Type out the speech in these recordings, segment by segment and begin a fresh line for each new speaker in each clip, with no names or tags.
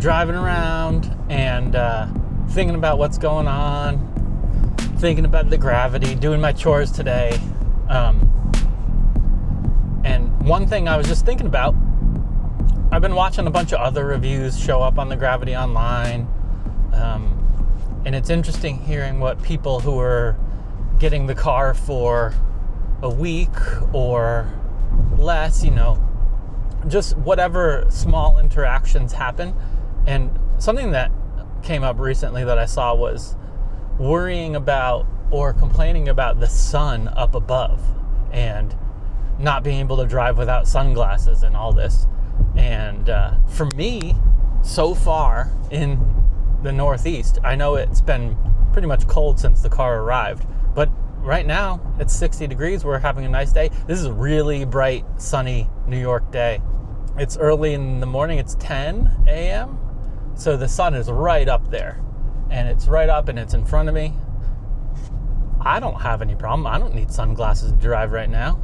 driving around and thinking about what's going on, thinking about the gravity, doing my chores today. And one thing I was just thinking about, I've been watching a bunch of other reviews show up on the Gravity online. And it's interesting hearing what people who are getting the car for a week or less, just whatever small interactions happen. And something that came up recently that I saw was worrying about or complaining about the sun up above and not being able to drive without sunglasses and all this. And for me, so far in the Northeast, I know it's been pretty much cold since the car arrived, but right now it's 60 degrees. We're having a nice day. This is a really bright, sunny New York day. It's early in the morning. It's 10 a.m. So the sun is right up there, and it's right up and it's in front of me. I don't have any problem. I don't need sunglasses to drive right now.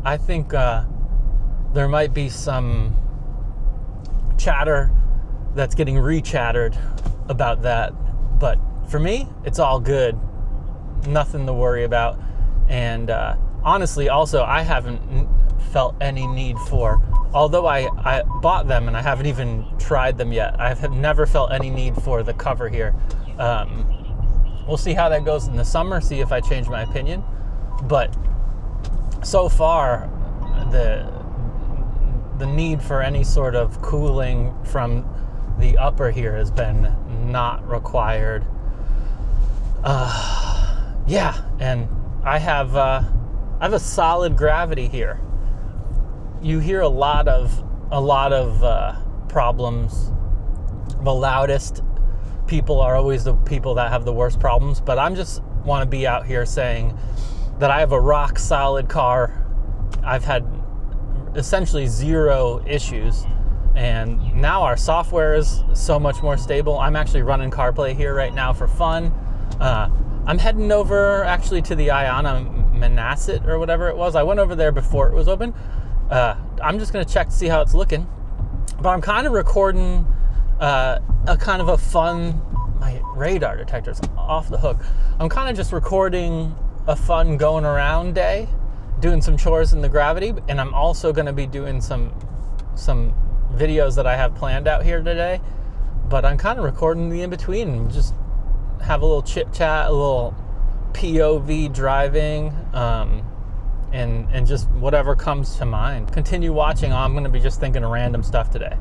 I think there might be some chatter that's getting re-chattered about that. But for me, it's all good. Nothing to worry about. And honestly, also, I haven't felt any need for, although I bought them and I haven't even tried them yet, I have never felt any need for the cover here. We'll see how that goes in the summer, see if I change my opinion. But so far, the need for any sort of cooling from the upper here has been not required. And I have a solid Gravity here. You hear a lot of problems. The loudest people are always the people that have the worst problems, but I'm just want to be out here saying that I have a rock solid car. I've had essentially zero issues, and now our software is so much more stable. I'm actually running CarPlay here right now for fun. I'm heading over actually to the Ayana Manhasset or whatever it was. I went over there before it was open. I'm just going to check to see how it's looking. But I'm kind of recording a kind of a fun, my radar detector's off the hook. I'm kind of just recording a fun going around day, doing some chores in the Gravity, and I'm also going to be doing some videos that I have planned out here today. But I'm kind of recording the in-between, just have a little chit-chat, a little POV driving, and just whatever comes to mind. Continue watching. I'm going to be just thinking of random stuff today.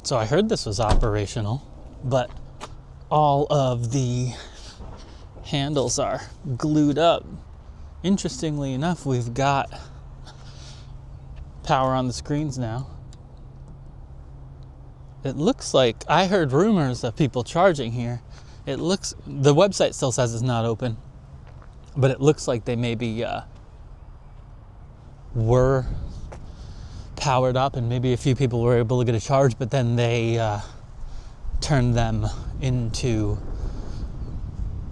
So I heard this was operational, but all of the handles are glued up. Interestingly enough, we've got power on the screens now. It looks like, I heard rumors of people charging here. The website still says it's not open, but it looks like they maybe were powered up and maybe a few people were able to get a charge, but then they turned them into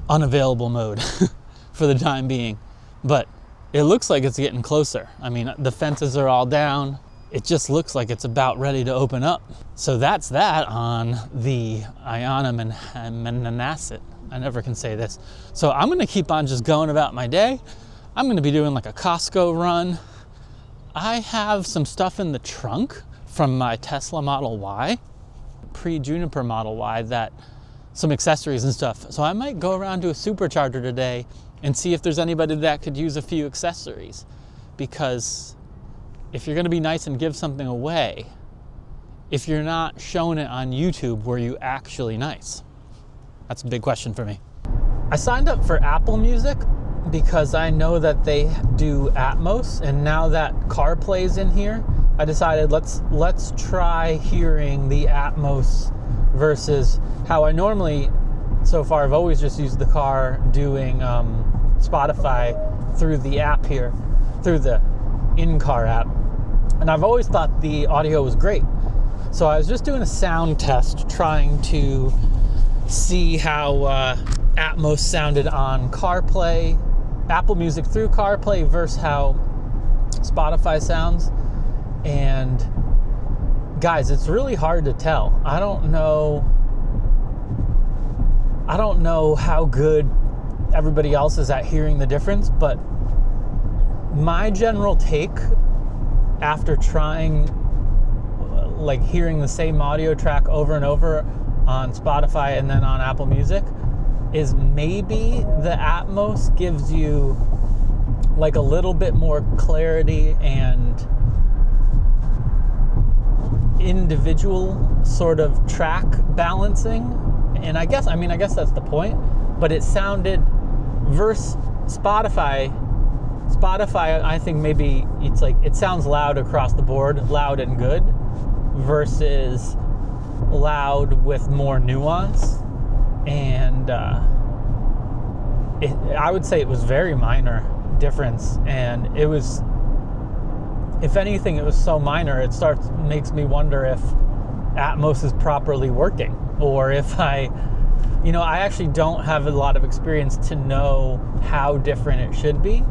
unavailable mode for the time being. But it looks like it's getting closer. I mean, the fences are all down. It just looks like it's about ready to open up. So that's that on the Ayana Manhasset. I never can say this. So I'm gonna keep on just going about my day. I'm gonna be doing like a Costco run. I have some stuff in the trunk from my Tesla Model Y, pre-Juniper Model Y, that some accessories and stuff. So I might go around to a supercharger today and see if there's anybody that could use a few accessories. Because if you're gonna be nice and give something away, if you're not showing it on YouTube, were you actually nice? That's a big question for me. I signed up for Apple Music because I know that they do Atmos, and now that CarPlay's in here, I decided let's try hearing the Atmos versus how I normally, so far I've always just used the car doing Spotify through the app here, through the in-car app. And I've always thought the audio was great. So I was just doing a sound test, trying to see how Atmos sounded on CarPlay, Apple Music through CarPlay, versus how Spotify sounds. And guys, it's really hard to tell. I don't know how good everybody else is at hearing the difference, but my general take after trying, like, hearing the same audio track over and over on Spotify and then on Apple Music, is maybe the Atmos gives you like a little bit more clarity and individual sort of track balancing. And I guess that's the point, but it sounded versus Spotify, I think maybe it's like, it sounds loud across the board, loud and good, versus loud with more nuance. And I would say it was very minor difference, and it was, if anything, it was so minor it makes me wonder if Atmos is properly working, or if I actually don't have a lot of experience to know how different it should be.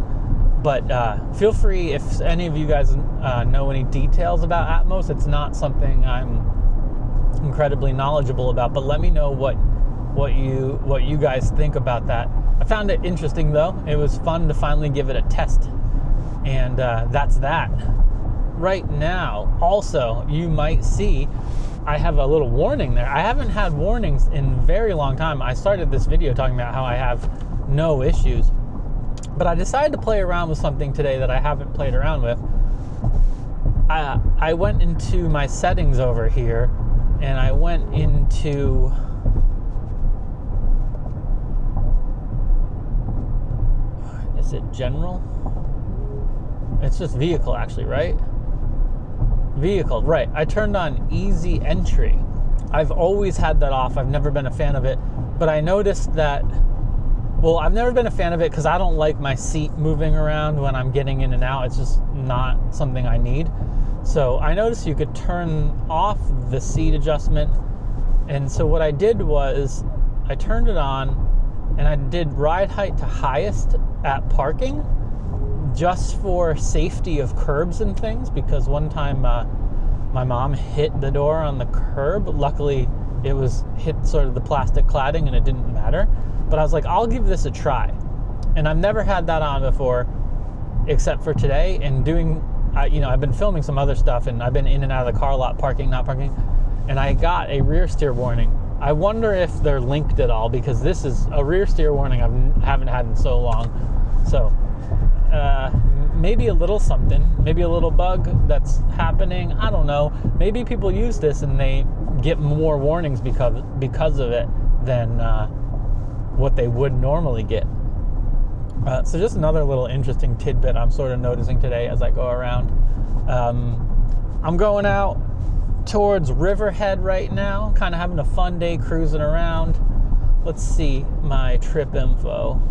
But feel free, if any of you guys know any details about Atmos. It's not something I'm incredibly knowledgeable about, but let me know what you guys think about that. I found it interesting, though. It was fun to finally give it a test, and that's that. Right now, also, you might see I have a little warning there. I haven't had warnings in a very long time. I started this video talking about how I have no issues, but I decided to play around with something today that I haven't played around with. I went into my settings over here, and I went into, is it general? It's just vehicle, actually, right? Vehicle, right. I turned on easy entry. I've always had that off. I've never been a fan of it, but I noticed that, well, I've never been a fan of it because I don't like my seat moving around when I'm getting in and out. It's just not something I need. So I noticed you could turn off the seat adjustment. And so what I did was I turned it on and I did ride height to highest at parking, just for safety of curbs and things, because one time my mom hit the door on the curb. Luckily, it was hit sort of the plastic cladding and it didn't matter. But I was like, I'll give this a try. And I've never had that on before, except for today. And I've been filming some other stuff, and I've been in and out of the car lot, parking, not parking. And I got a rear steer warning. I wonder if they're linked at all, because this is a rear steer warning I haven't had in so long. So maybe a little something, maybe a little bug that's happening. I don't know. Maybe people use this and they get more warnings because of it than what they would normally get. So just another little interesting tidbit I'm sort of noticing today as I go around. I'm going out towards Riverhead right now, kind of having a fun day cruising around. Let's see my trip info.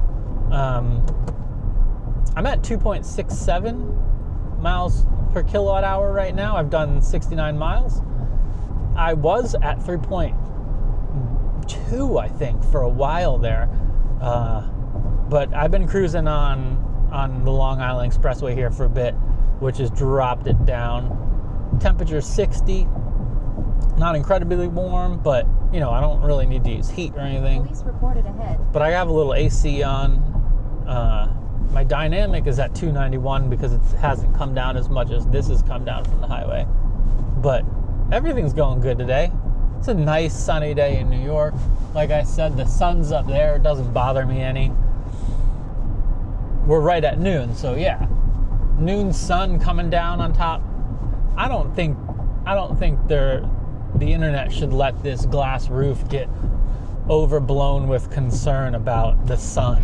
I'm at 2.67 miles per kilowatt hour right now. I've done 69 miles. I was at 3.2, I think, for a while there. But I've been cruising on the Long Island Expressway here for a bit, which has dropped it down. Temperature 60. Not incredibly warm, but I don't really need to use heat or anything.
Police reported ahead.
But I have a little AC on. My dynamic is at 291 because it hasn't come down as much as this has come down from the highway. But everything's going good today. It's a nice sunny day in New York. Like I said, the sun's up there. It doesn't bother me any. We're right at noon, so yeah. Noon sun coming down on top. I don't think the internet should let this glass roof get overblown with concern about the sun.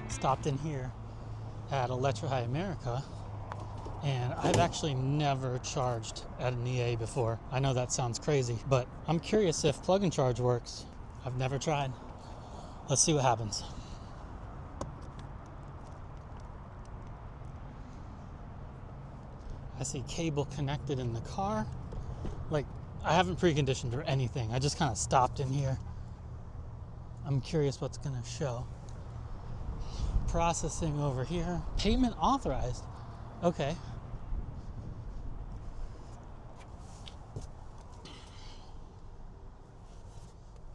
Stopped in here at Electrify America, and I've actually never charged at an EA before. I know that sounds crazy, but I'm curious if plug and charge works. I've never tried. Let's see what happens. I see cable connected in the car. Like, I haven't preconditioned or anything. I just kind of stopped in here. I'm curious what's going to show. Processing over here. Payment authorized. Okay.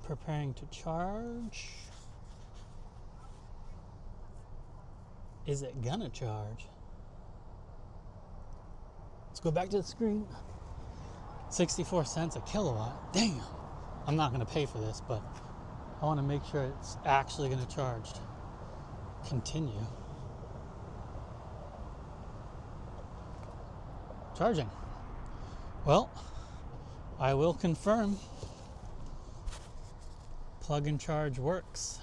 Preparing to charge. Is it gonna charge? Let's go back to the screen. 64 cents a kilowatt. Damn. I'm not gonna pay for this, but I want to make sure it's actually gonna charge. Continue. Charging. Well, I will confirm. Plug and charge works.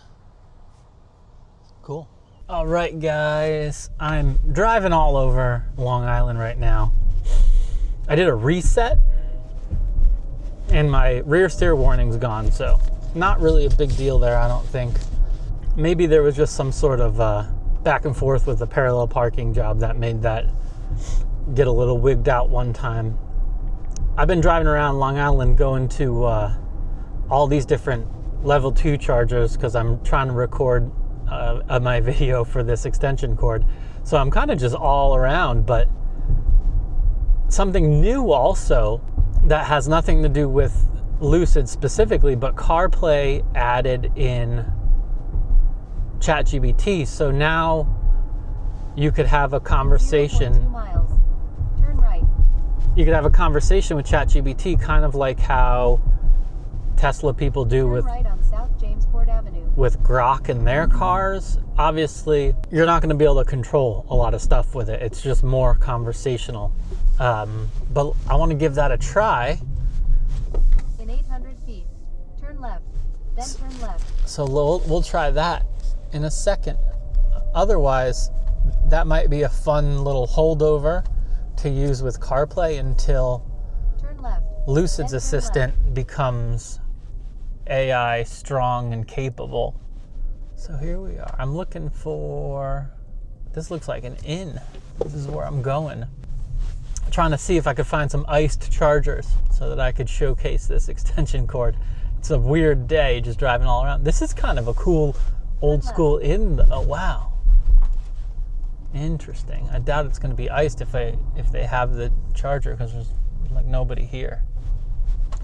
Cool. All right, guys, I'm driving all over Long Island right now. I did a reset and my rear steer warning's gone, so not really a big deal there, I don't think. Maybe there was just some sort of back and forth with the parallel parking job that made that get a little wigged out one time. I've been driving around Long Island going to all these different level 2 chargers because I'm trying to record my video for this extension cord. So I'm kind of just all around, but something new also that has nothing to do with Lucid specifically, but CarPlay added in ChatGPT. So now you could have a conversation.
2 miles. Turn right.
You could have a conversation with ChatGPT, kind of like how Tesla people do with
right on South Jamesport Avenue.
With Grok in their cars. Obviously, you're not going to be able to control a lot of stuff with it. It's just more conversational. But I want to give that a try.
In 800 feet, turn left, then turn left.
So we'll try that in a second. Otherwise, that might be a fun little holdover to use with CarPlay until
turn left,
Lucid's
then
assistant becomes AI strong and capable. So here we are. I'm looking for, this looks like an inn. This is where I'm going. I'm trying to see if I could find some iced chargers so that I could showcase this extension cord. It's a weird day just driving all around. This is kind of a cool old school inn. Oh wow. Interesting. I doubt it's going to be iced if they have the charger because there's like nobody here.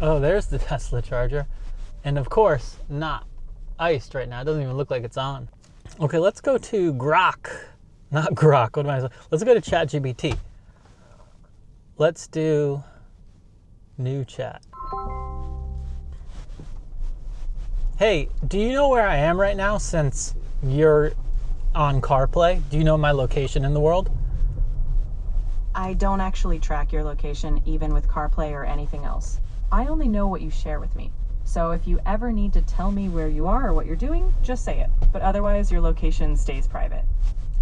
Oh, there's the Tesla charger. And of course, not iced right now. It doesn't even look like it's on. Okay, let's go to Grok. Not Grok, what am I saying? Let's go to ChatGPT. Let's do new chat. Hey, do you know where I am right now since you're on CarPlay? Do you know my location in the world?
I don't actually track your location even with CarPlay or anything else. I only know what you share with me. So if you ever need to tell me where you are or what you're doing, just say it. But otherwise, your location stays private.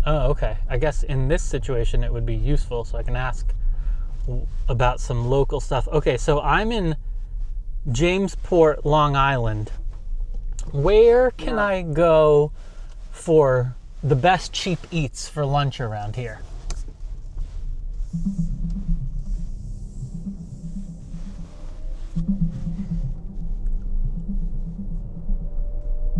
Oh, okay. I guess in this situation, it would be useful so I can ask about some local stuff. Okay, so I'm in Jamesport, Long Island. Where can I go for the best cheap eats for lunch around here?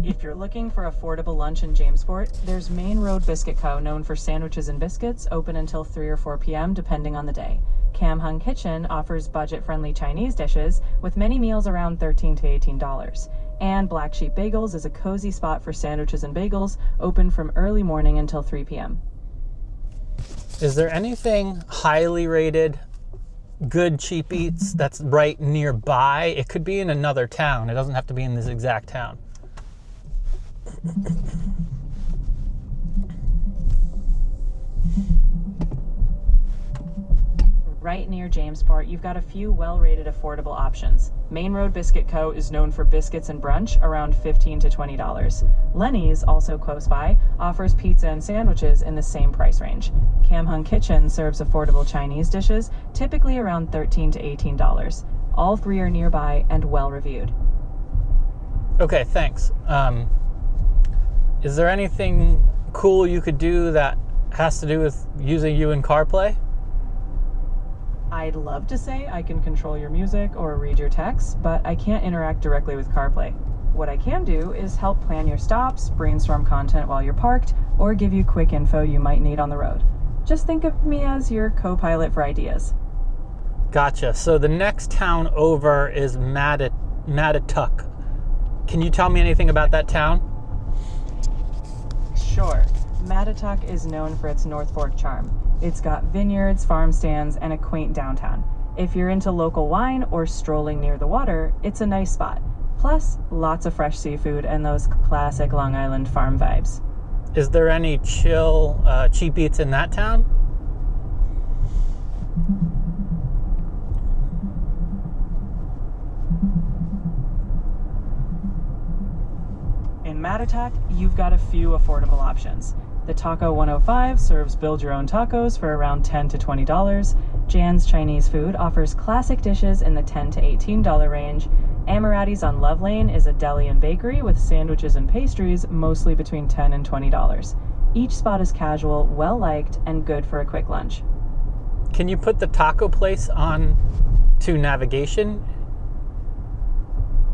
If you're looking for affordable lunch in Jamesport, there's Main Road Biscuit Co., known for sandwiches and biscuits, open until 3 or 4 p.m. depending on the day. Cam Hung Kitchen offers budget-friendly Chinese dishes with many meals around $13 to $18. And Black Sheep Bagels is a cozy spot for sandwiches and bagels, open from early morning until 3 p.m.
Is there anything highly rated, good cheap eats that's right nearby? It could be in another town. It doesn't have to be in this exact town.
Right near Jamesport, you've got a few well-rated affordable options. Main Road Biscuit Co. is known for biscuits and brunch, around $15 to $20. Lenny's, also close by, offers pizza and sandwiches in the same price range. Cam Hung Kitchen serves affordable Chinese dishes, typically around $13 to $18. All three are nearby and well-reviewed.
Okay, thanks. Is there anything cool you could do that has to do with using you in CarPlay?
I'd love to say I can control your music or read your texts, but I can't interact directly with CarPlay. What I can do is help plan your stops, brainstorm content while you're parked, or give you quick info you might need on the road. Just think of me as your co-pilot for ideas.
Gotcha. So the next town over is Matituck. Can you tell me anything about that town?
Sure. Matituck is known for its North Fork charm. It's got vineyards, farm stands, and a quaint downtown. If you're into local wine or strolling near the water, it's a nice spot. Plus, lots of fresh seafood and those classic Long Island farm vibes.
Is there any chill, cheap eats in that town?
In Matituck, you've got a few affordable options. The Taco 105 serves build-your-own tacos for around $10 to $20. Jan's Chinese Food offers classic dishes in the $10 to $18 range. Amaretti's on Love Lane is a deli and bakery with sandwiches and pastries, mostly between $10 and $20. Each spot is casual, well-liked, and good for a quick lunch.
Can you put the taco place on to navigation?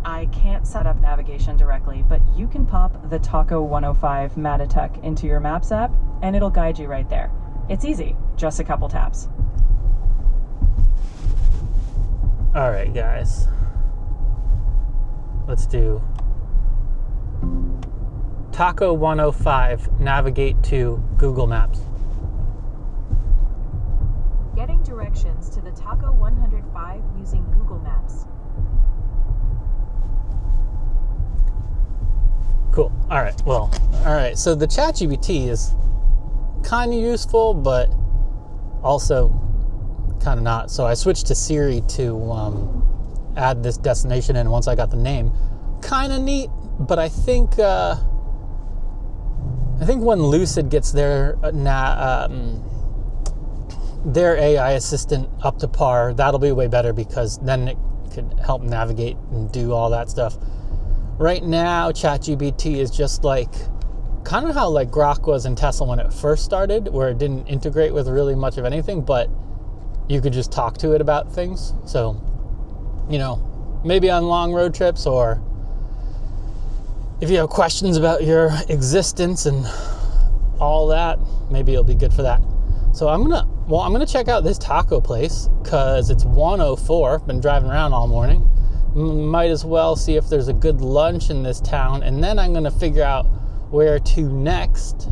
I can't set up navigation directly, but you can pop the Taco 105 Matituck into your Maps app, and it'll guide you right there. It's easy, just a couple taps.
All right, guys. Let's do Taco 105, navigate to Google Maps.
Getting directions to the Taco 105 using Google Maps.
Cool. All right. So the ChatGPT is kind of useful, but also kind of not. So I switched to Siri to add this destination in once I got the name. Kind of neat, but I think when Lucid gets their AI assistant up to par, that'll be way better because then it could help navigate and do all that stuff. Right now, ChatGPT is just like kind of how like Grok was in Tesla when it first started, where it didn't integrate with really much of anything, but you could just talk to it about things. So, you know, maybe on long road trips, or if you have questions about your existence and all that, maybe it'll be good for that. So I'm gonna check out this taco place because it's 104. Been driving around all morning. Might as well see if there's a good lunch in this town, and then I'm gonna figure out where to next.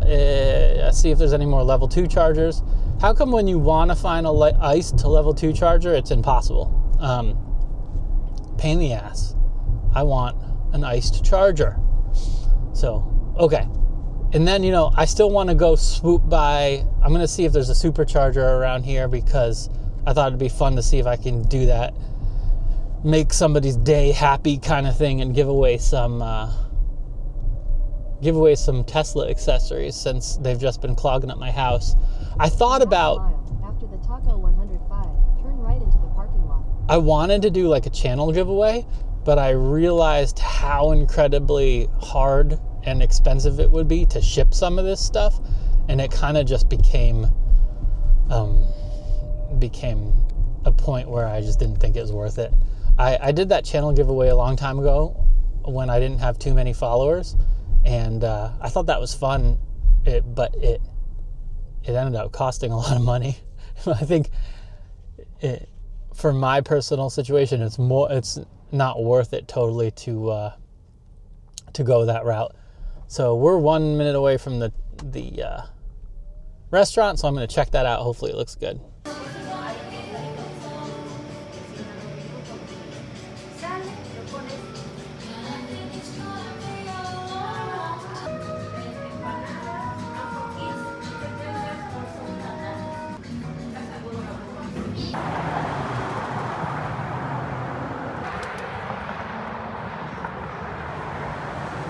See if there's any more level 2 chargers. How come when you want to find a iced level 2 charger, it's impossible? Pain in the ass. I want an iced charger. So, okay. And then, you know, I still want to go swoop by. I'm going to see if there's a supercharger around here because I thought it'd be fun to see if I can do that. Make somebody's day happy kind of thing and give away some Tesla accessories since they've just been clogging up my house. I thought about,
after the Taco 105, turn right into the parking lot.
I wanted to do like a channel giveaway, but I realized how incredibly hard and expensive it would be to ship some of this stuff, and it kind of just became a point where I just didn't think it was worth it. I did that channel giveaway a long time ago when I didn't have too many followers, and I thought that was fun, but it ended up costing a lot of money. I think for my personal situation, it's not worth it totally to go that route. So we're 1 minute away from the restaurant, so I'm going to check that out. Hopefully it looks good.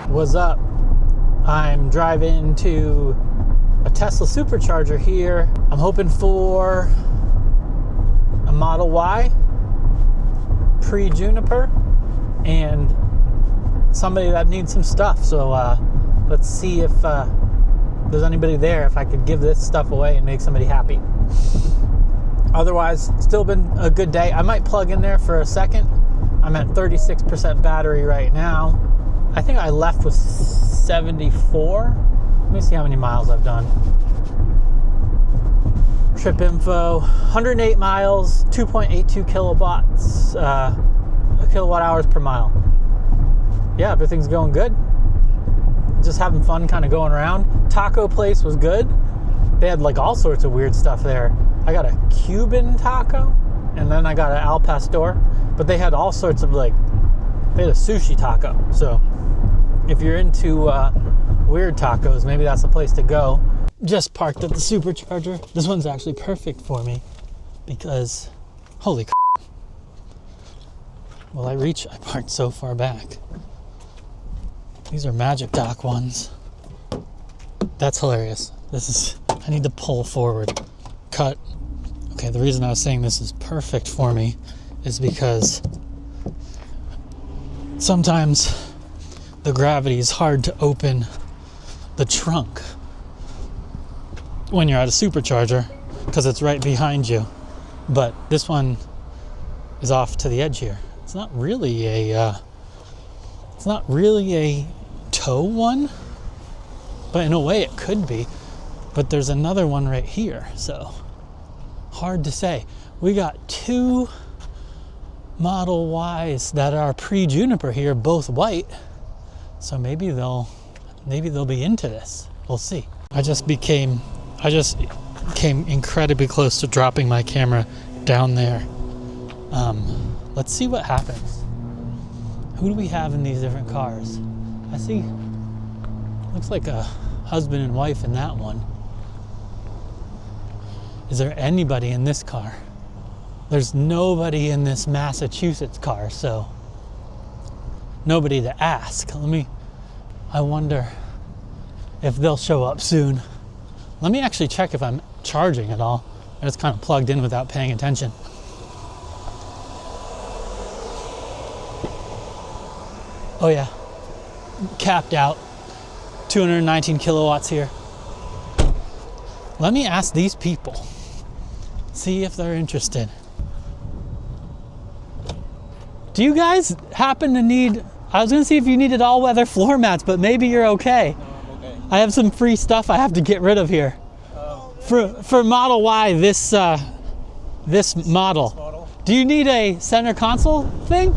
What's up? I'm driving to a Tesla Supercharger here. I'm hoping for a Model Y pre-Juniper, and somebody that needs some stuff. So let's see if there's anybody there, if I could give this stuff away and make somebody happy. Otherwise, still been a good day. I might plug in there for a second. I'm at 36% battery right now. I think I left with 74. Let me see how many miles I've done. Trip info, 108 miles, 2.82 kilowatts, kilowatt hours per mile. Yeah, everything's going good. Just having fun kind of going around. Taco place was good. They had like all sorts of weird stuff there. I got a Cuban taco, and then I got an al pastor, but they had all sorts of they had a sushi taco. So if you're into weird tacos, maybe that's the place to go. Just parked at the supercharger. This one's actually perfect for me because, holy will I parked so far back. These are Magic Dock ones. That's hilarious. I need to pull forward. Cut. Okay, the reason I was saying this is perfect for me is because sometimes the Gravity is hard to open the trunk when you're at a supercharger because it's right behind you. But this one is off to the edge here. It's not really a tow one, but in a way it could be. But there's another one right here, so hard to say. We got two Model Ys that are pre-Juniper here, both white. So maybe they'll be into this. We'll see. I just came incredibly close to dropping my camera down there. Let's see what happens. Who do we have in these different cars? I see, looks like a husband and wife in that one. Is there anybody in this car? There's nobody in this Massachusetts car, so nobody to ask. I wonder if they'll show up soon. Let me actually check if I'm charging at all. I just kind of plugged in without paying attention. Oh yeah, capped out, 219 kilowatts here. Let me ask these people, see if they're interested. Do you guys happen to need, I was gonna see if you needed all-weather floor mats, but maybe you're okay.
No, I'm okay.
I have some free stuff I have to get rid of here. For Model Y, this model. Do you need a center console thing?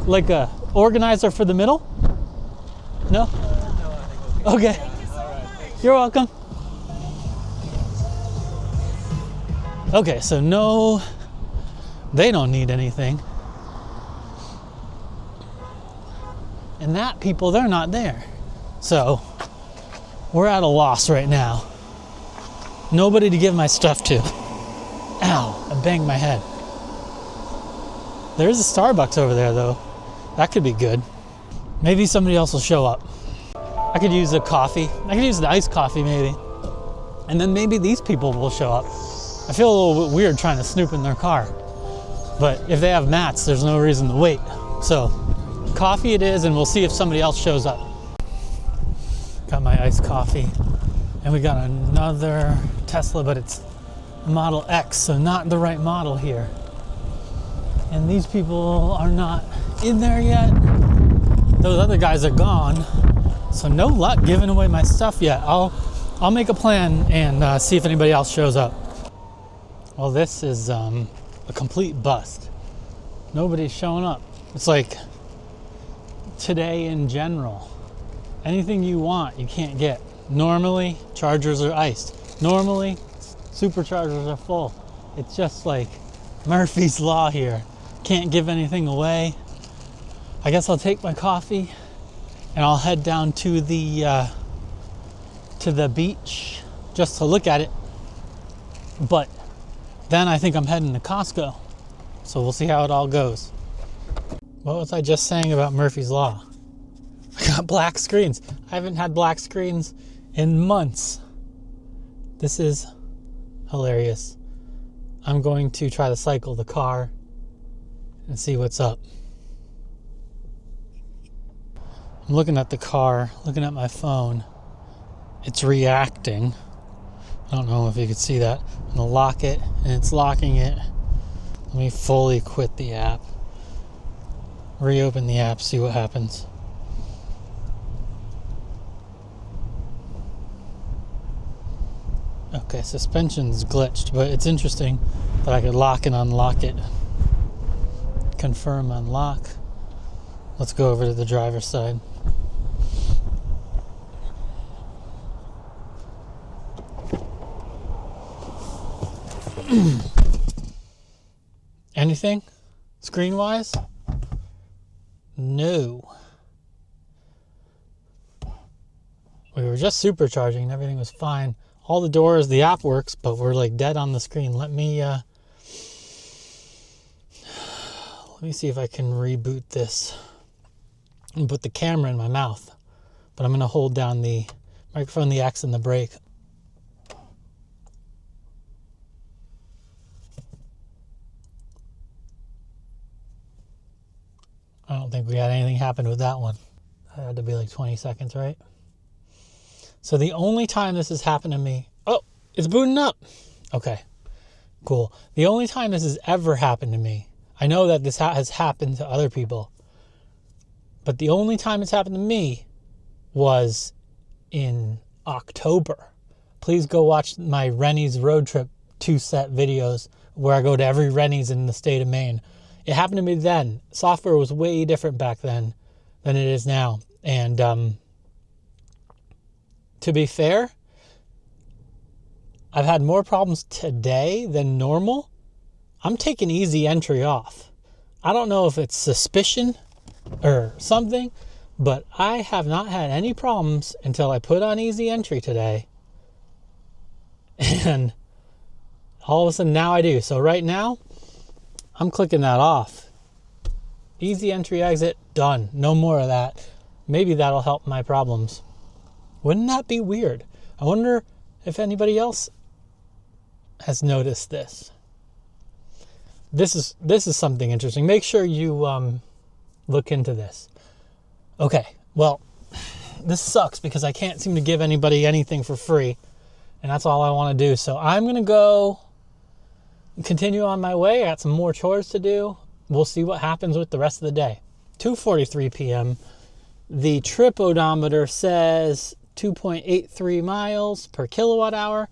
Like a organizer for the middle? No?
No, I think okay.
Okay.
All right.
You're welcome. Okay, so no, they don't need anything. And that people, they're not there. So we're at a loss right now. Nobody to give my stuff to. Ow, I banged my head. There's a Starbucks over there though. That could be good. Maybe somebody else will show up. I could use a coffee. I could use an iced coffee maybe. And then maybe these people will show up. I feel a little bit weird trying to snoop in their car. But if they have mats, there's no reason to wait. So coffee it is, and we'll see if somebody else shows up. Got my iced coffee. And we got another Tesla, but it's Model X, so not the right model here. And these people are not in there yet. Those other guys are gone. So no luck giving away my stuff yet. I'll make a plan and see if anybody else shows up. Well, this is a complete bust. Nobody's showing up. It's like today in general. Anything you want, you can't get. Normally, chargers are iced. Normally, superchargers are full. It's just like Murphy's Law here. Can't give anything away. I guess I'll take my coffee and I'll head down to the beach just to look at it. But then I think I'm heading to Costco. So we'll see how it all goes. What was I just saying about Murphy's Law? I got black screens. I haven't had black screens in months. This is hilarious. I'm going to try to cycle the car and see what's up. I'm looking at the car, looking at my phone. It's reacting. I don't know if you could see that. I'm gonna lock it, and it's locking it. Let me fully quit the app. Reopen the app, see what happens. Okay, suspension's glitched, but it's interesting that I could lock and unlock it. Confirm unlock. Let's go over to the driver's side. Anything screen-wise? No. We were just supercharging and everything was fine. All the doors, the app works, but we're like dead on the screen. Let me see if I can reboot this and put the camera in my mouth. But I'm going to hold down the microphone, the X, and the brake. I don't think we had anything happen with that one. That had to be like 20 seconds, right? So the only time this has happened to me... Oh, it's booting up. Okay, cool. The only time this has ever happened to me... I know that this has happened to other people. But the only time it's happened to me was in October. Please go watch my Rennie's road trip 2-set videos where I go to every Rennie's in the state of Maine. It happened to me then. Software was way different back then than it is now. And to be fair, I've had more problems today than normal. I'm taking easy entry off. I don't know if it's suspicion or something, but I have not had any problems until I put on easy entry today. And all of a sudden now I do. So right now, I'm clicking that off. Easy entry exit, done. No more of that. Maybe that'll help my problems. Wouldn't that be weird? I wonder if anybody else has noticed this. This is something interesting. Make sure you look into this. Okay, well, this sucks because I can't seem to give anybody anything for free, and that's all I want to do. So I'm going to go continue on my way. I got some more chores to do. We'll see what happens with the rest of the day. 2:43 p.m. The trip odometer says 2.83 miles per kilowatt hour,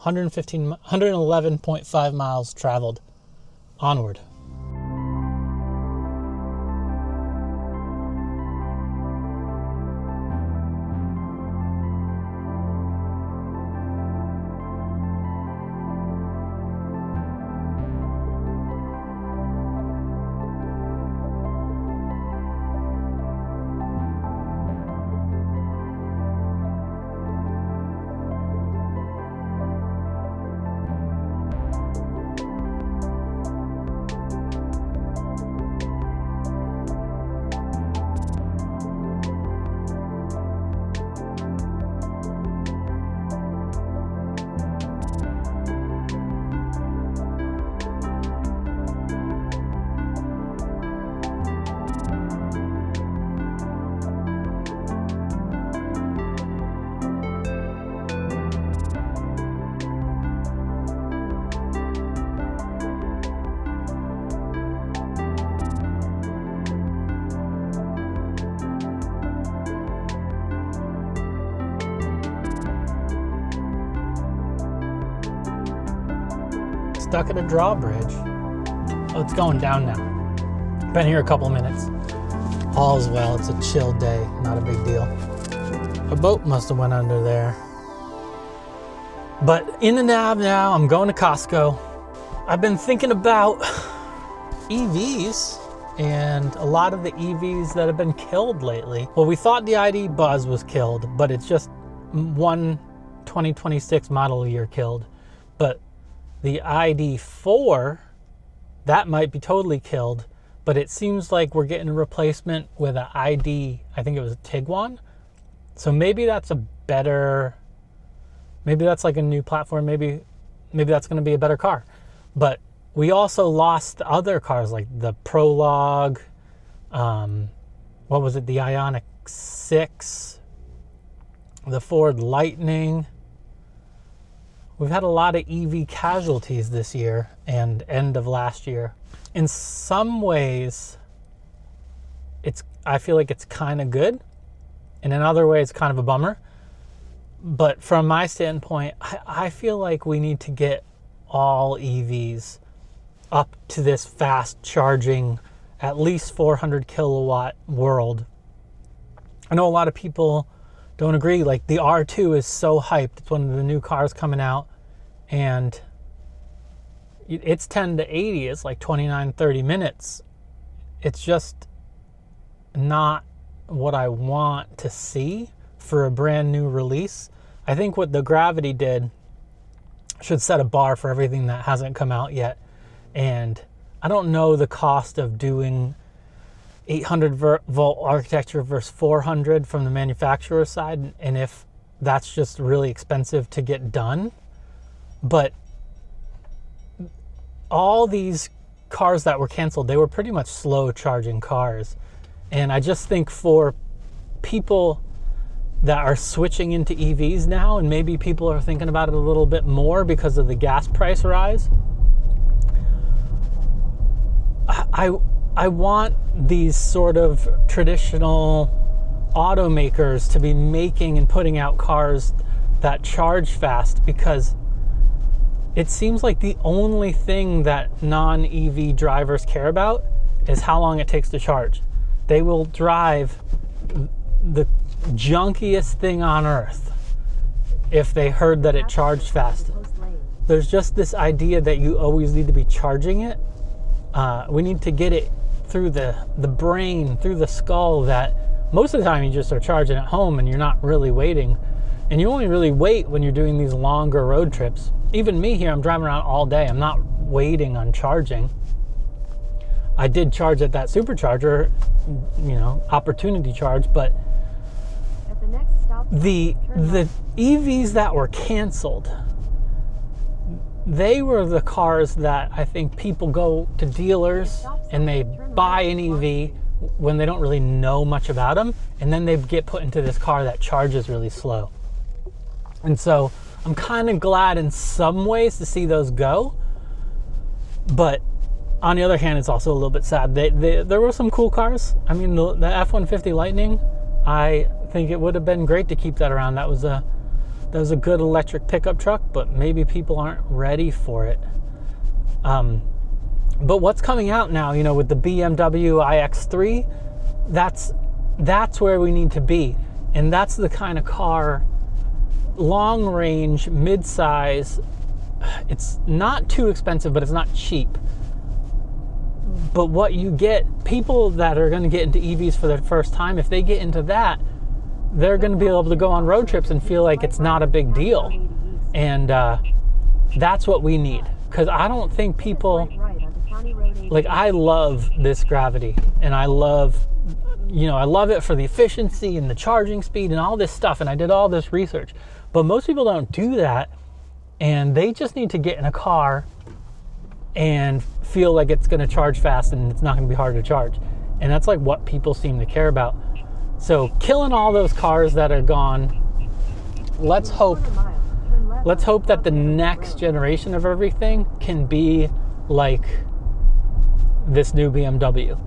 111.5 miles traveled. Onward. Stuck at a drawbridge. Oh, it's going down now. Been here a couple minutes. All's well. It's a chill day. Not a big deal. A boat must have went under there. But in the nav now. I'm going to Costco. I've been thinking about EVs and a lot of the EVs that have been killed lately. Well, we thought the ID Buzz was killed, but it's just one 2026 model year killed. But the ID4, that might be totally killed, but it seems like we're getting a replacement with an ID, I think it was a Tiguan. So maybe that's a better, maybe that's like a new platform, maybe that's going to be a better car. But we also lost other cars like the Prologue, what was it? The Ioniq 6, the Ford Lightning. We've had a lot of EV casualties this year and end of last year. In some ways, I feel like it's kind of good, and in other ways, it's kind of a bummer. But from my standpoint, I feel like we need to get all EVs up to this fast charging, at least 400 kilowatt world. I know a lot of people don't agree. Like the R2 is so hyped. It's one of the new cars coming out, and it's 10 to 80. It's like 29, 30 minutes. It's just not what I want to see for a brand new release. I think what the Gravity did should set a bar for everything that hasn't come out yet. And I don't know the cost of doing 800 volt architecture versus 400 from the manufacturer side, and if that's just really expensive to get done. But all these cars that were canceled, they were pretty much slow charging cars. And I just think for people that are switching into EVs now, and maybe people are thinking about it a little bit more because of the gas price rise, I want these sort of traditional automakers to be making and putting out cars that charge fast, because it seems like the only thing that non-EV drivers care about is how long it takes to charge. They will drive the junkiest thing on earth if they heard that it charged fast. There's just this idea that you always need to be charging it. We need to get it through the brain, through the skull, that most of the time you just are charging at home and you're not really waiting. And you only really wait when you're doing these longer road trips. Even me here, I'm driving around all day. I'm not waiting on charging. I did charge at that supercharger, opportunity charge, but
At the next stop,
the EVs that were canceled, they were the cars that I think people go to dealers and they buy an EV when they don't really know much about them, and then they get put into this car that charges really slow. And so I'm kind of glad in some ways to see those go, but on the other hand, it's also a little bit sad. There were some cool cars. I mean, the F-150 Lightning, I think it would have been great to keep that around. That was a good electric pickup truck, but maybe people aren't ready for it. But what's coming out now, with the BMW iX3, that's where we need to be. And that's the kind of car, long range, mid-size. It's not too expensive, but it's not cheap. But what you get, people that are going to get into EVs for the first time, if they get into that, they're going to be able to go on road trips and feel like it's not a big deal. And that's what we need. Because I don't think people, I love this Gravity, and I love it for the efficiency and the charging speed and all this stuff, and I did all this research. But most people don't do that, and they just need to get in a car and feel like it's going to charge fast and it's not going to be hard to charge. And that's like what people seem to care about. So killing all those cars that are gone, let's hope that the next generation of everything can be like this new BMW.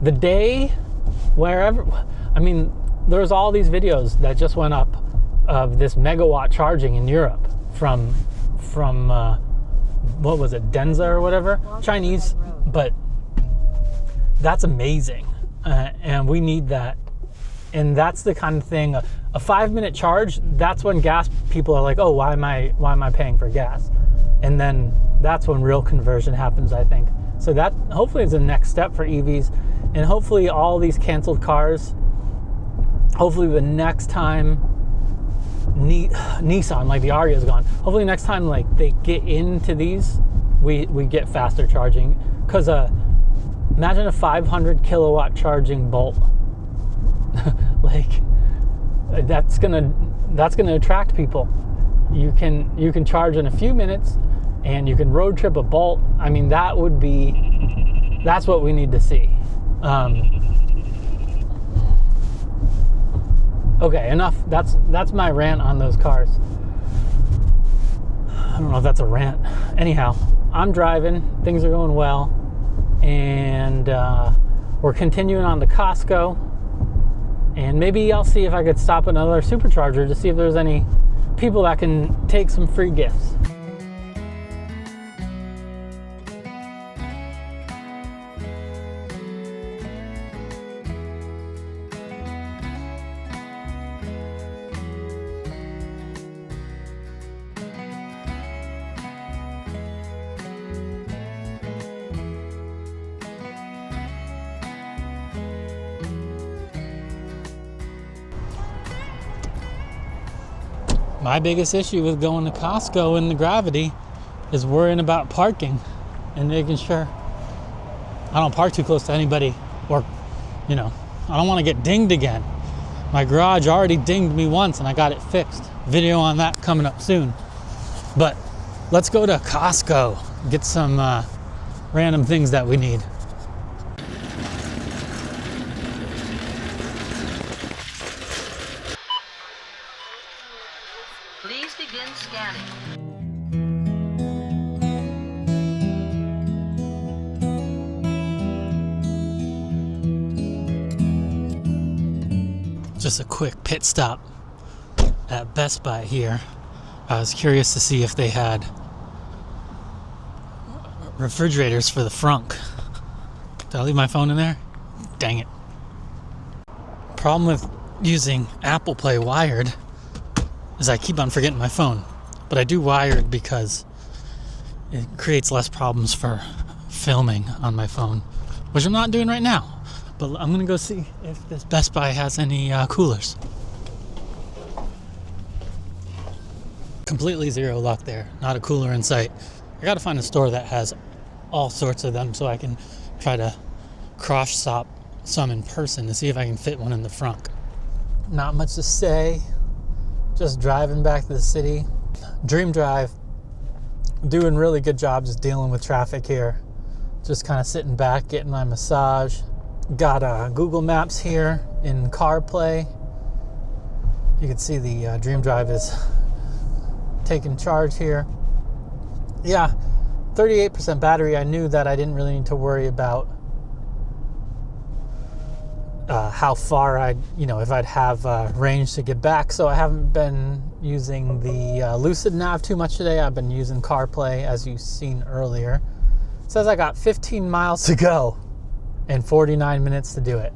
The day wherever, there's all these videos that just went up of this Megawatt charging in Europe from what was it, Denza or whatever, Chinese, but that's amazing. And we need that. And that's the kind of thing, a 5-minute charge, that's when gas people are like, oh, why am I paying for gas? And then that's when real conversion happens, I think. So that hopefully is the next step for EVs. And hopefully all these canceled cars, hopefully the next time Nissan, like the Ariya is gone, hopefully next time they get into these, we get faster charging. Because imagine a 500 kilowatt charging Bolt. That's gonna attract people. You can charge in a few minutes, and you can road trip a Bolt. That's what we need to see. Okay, enough. That's my rant on those cars. I don't know if that's a rant. Anyhow, I'm driving. Things are going well. And we're continuing on to Costco. And maybe I'll see if I could stop another supercharger to see if there's any people that can take some free gifts. My biggest issue with going to Costco in the Gravity is worrying about parking and making sure I don't park too close to anybody, or, I don't want to get dinged again. My garage already dinged me once and I got it fixed. Video on that coming up soon. But let's go to Costco, get some random things that we need.
Please begin scanning.
Just a quick pit stop at Best Buy here. I was curious to see if they had refrigerators for the Frunk. Did I leave my phone in there? Dang it. Problem with using Apple Play wired is I keep on forgetting my phone. But I do wired because it creates less problems for filming on my phone, which I'm not doing right now. But I'm gonna go see if this Best Buy has any coolers. Completely zero luck there. Not a cooler in sight. I gotta find a store that has all sorts of them so I can try to cross shop some in person to see if I can fit one in the Frunk. Not much to say. Just driving back to the city. Dream drive. Doing really good job just dealing with traffic here. Just kind of sitting back, getting my massage. Got Google Maps here in CarPlay. You can see the Dream Drive is taking charge here. Yeah, 38% battery. I knew that I didn't really need to worry about how far if I'd have range to get back. So I haven't been using the Lucid Nav too much today. I've been using CarPlay, as you've seen earlier. It says I got 15 miles to go and 49 minutes to do it.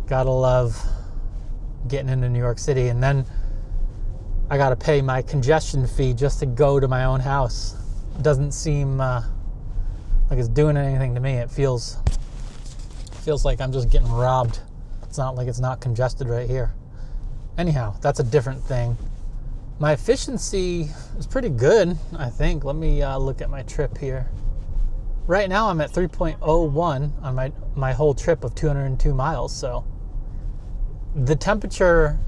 Gotta love getting into New York City, and then I gotta pay my congestion fee just to go to my own house. It doesn't seem like it's doing anything to me. It feels like I'm just getting robbed. It's not like it's not congested right here. Anyhow, that's a different thing. My efficiency is pretty good, I think. Let me look at my trip here. Right now I'm at 3.01 on my whole trip of 202 miles. So the temperature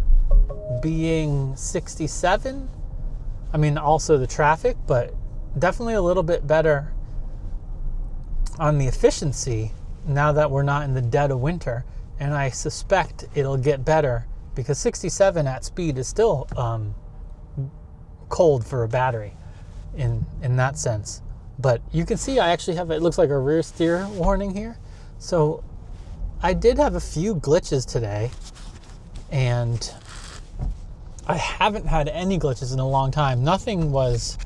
being 67, I mean, also the traffic, but definitely a little bit better on the efficiency now that we're not in the dead of winter. And I suspect it'll get better because 67 at speed is still cold for a battery in that sense. But you can see I actually have, it looks like a rear steer warning here. So I did have a few glitches today, and I haven't had any glitches in a long time. Nothing was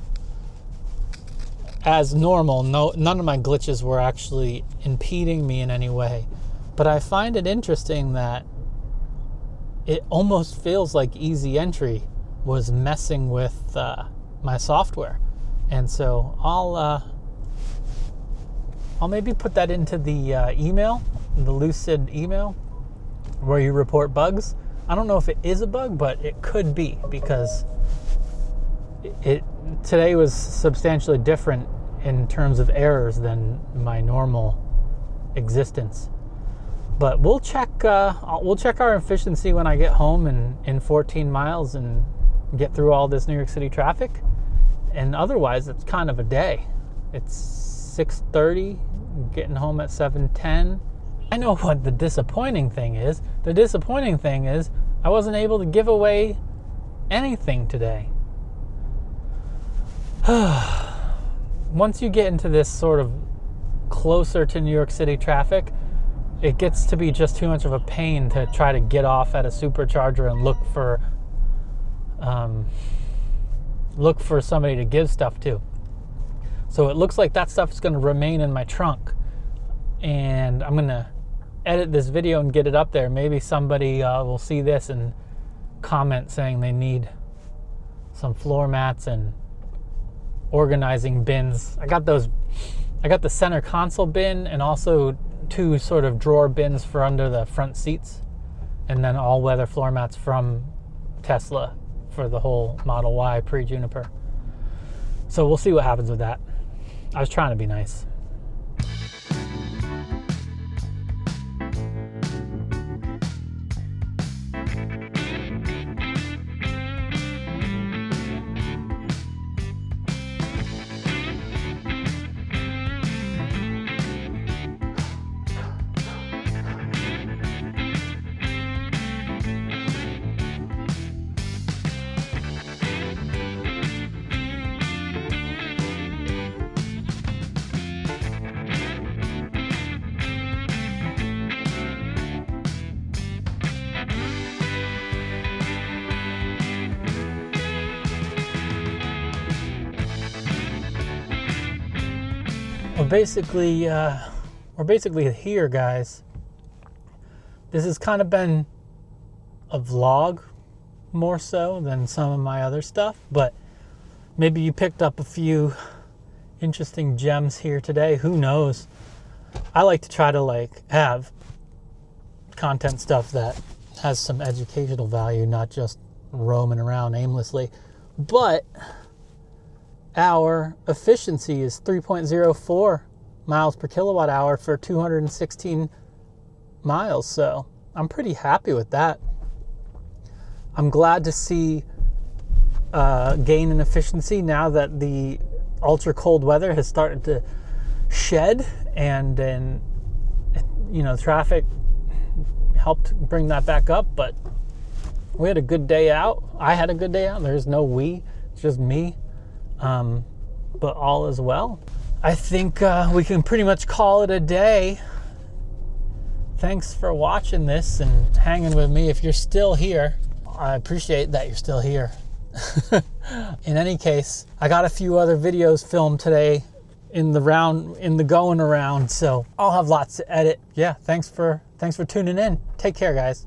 as normal. None of my glitches were actually impeding me in any way. But I find it interesting that it almost feels like Easy Entry was messing with my software. And so I'll maybe put that into the email, the Lucid email, where you report bugs. I don't know if it is a bug, but it could be, because it today was substantially different in terms of errors than my normal existence. But we'll check our efficiency when I get home in 14 miles and get through all this New York City traffic. And otherwise, it's kind of a day. It's 6:30, getting home at 7:10. I know what the disappointing thing is. The disappointing thing is I wasn't able to give away anything today. Once you get into this sort of closer to New York City traffic, it gets to be just too much of a pain to try to get off at a supercharger and look for somebody to give stuff to. So it looks like that stuff is going to remain in my trunk, and I'm going to edit this video and get it up there. Maybe somebody will see this and comment saying they need some floor mats and organizing bins. I got the center console bin and also 2 sort of drawer bins for under the front seats, and then all-weather floor mats from Tesla for the whole Model Y pre-Juniper. So we'll see what happens with that. I was trying to be nice. We're basically here, guys. This has kind of been a vlog more so than some of my other stuff, but maybe you picked up a few interesting gems here today. Who knows? I like to try to have content stuff that has some educational value, not just roaming around aimlessly. But our efficiency is 3.04 miles per kilowatt hour for 216 miles. So I'm pretty happy with that. I'm glad to see gain in efficiency now that the ultra cold weather has started to shed, and then, traffic helped bring that back up. But we had a good day out. I had a good day out. There's no we, it's just me. But all is well. I think we can pretty much call it a day. Thanks for watching this and hanging with me. If you're still here, I appreciate that you're still here. In any case, I got a few other videos filmed today in the going around, so I'll have lots to edit. Yeah, thanks for tuning in. Take care, guys.